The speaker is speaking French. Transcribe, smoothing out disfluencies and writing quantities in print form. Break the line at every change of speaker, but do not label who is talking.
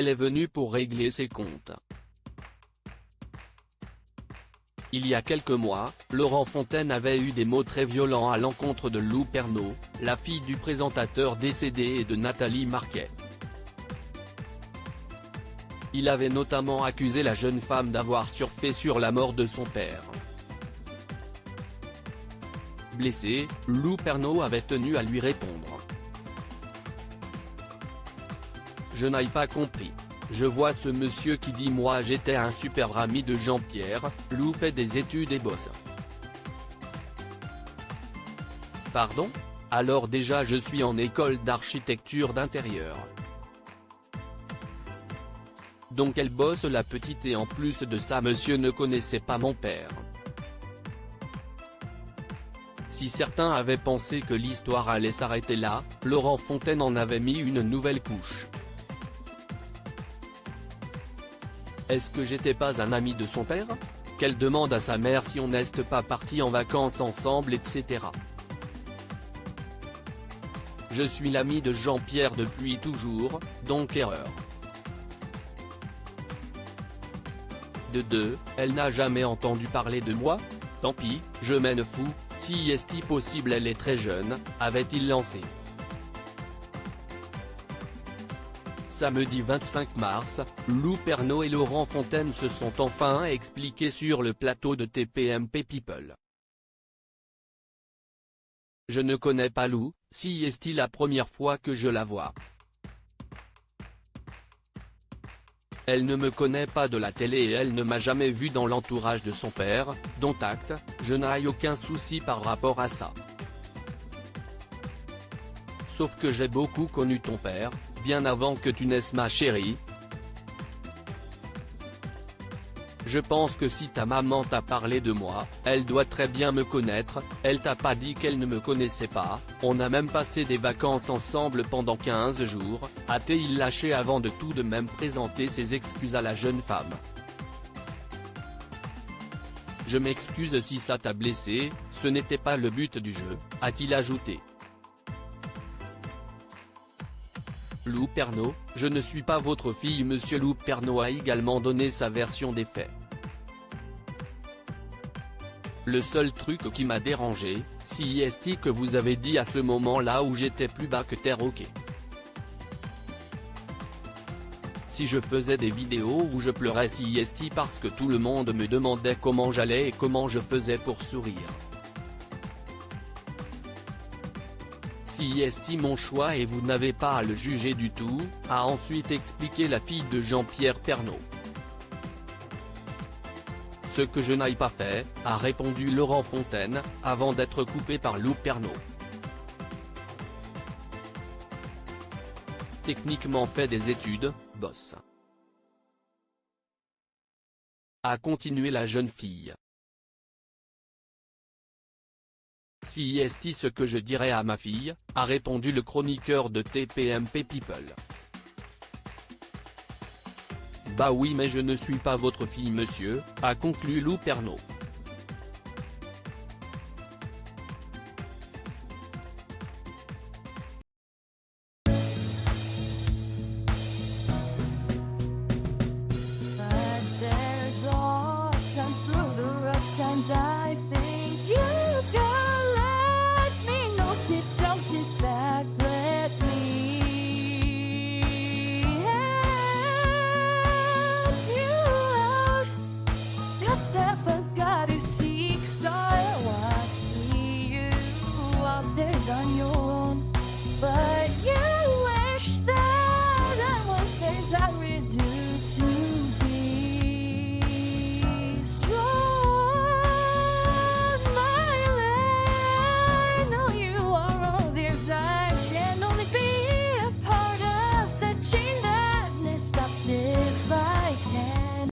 elle est venue pour régler ses comptes. Il y a quelques mois, Laurent Fontaine avait eu des mots très violents à l'encontre de Lou Pernaut, la fille du présentateur décédé et de Nathalie Marquet. Il avait notamment accusé la jeune femme d'avoir surfé sur la mort de son père. Blessé, Lou Pernaut avait tenu à lui répondre. « Je n'ai pas compris. Je vois ce monsieur qui dit moi j'étais un super ami de Jean-Pierre, Lou fait des études et bosse. Pardon ? Alors déjà je suis en école d'architecture d'intérieur. Donc elle bosse la petite et en plus de ça monsieur ne connaissait pas mon père. » Si certains avaient pensé que l'histoire allait s'arrêter là, Laurent Fontaine en avait mis une nouvelle couche. Est-ce que j'étais pas un ami de son père ? Qu'elle demande à sa mère si on n'est pas parti en vacances ensemble etc. Je suis l'ami de Jean-Pierre depuis toujours, donc erreur. De deux, elle n'a jamais entendu parler de moi ? Tant pis, je m'en fous, si est-il possible elle est très jeune, avait-il lancé. Samedi 25 mars, Lou Pernaut et Laurent Fontaine se sont enfin expliqués sur le plateau de TPMP People. Je ne connais pas Lou, si est-il la première fois que je la vois. Elle ne me connaît pas de la télé et elle ne m'a jamais vu dans l'entourage de son père, dont acte, je n'ai aucun souci par rapport à ça. Sauf que j'ai beaucoup connu ton père, bien avant que tu naisses ma chérie. Je pense que si ta maman t'a parlé de moi, elle doit très bien me connaître, elle t'a pas dit qu'elle ne me connaissait pas, on a même passé des vacances ensemble pendant 15 jours, a-t-il lâché avant de tout de même présenter ses excuses à la jeune femme. Je m'excuse si ça t'a blessé, ce n'était pas le but du jeu, a-t-il ajouté. Lou Pernaut, je ne suis pas votre fille. Monsieur Lou Pernaut a également donné sa version des faits. Le seul truc qui m'a dérangé, si est que vous avez dit à ce moment-là où j'étais plus bas que terre ok. Si je faisais des vidéos où je pleurais si est parce que tout le monde me demandait comment j'allais et comment je faisais pour sourire. Si est mon choix et vous n'avez pas à le juger du tout, a ensuite expliqué la fille de Jean-Pierre Pernaut. Ce que je n'ai pas fait, a répondu Laurent Fontaine, avant d'être coupé par Lou Pernaut. Techniquement fait des études, boss. A continué la jeune fille. Si est ce que je dirais à ma fille, a répondu le chroniqueur de TPMP People. Bah oui mais je ne suis pas votre fille monsieur, a conclu Lou Pernaut.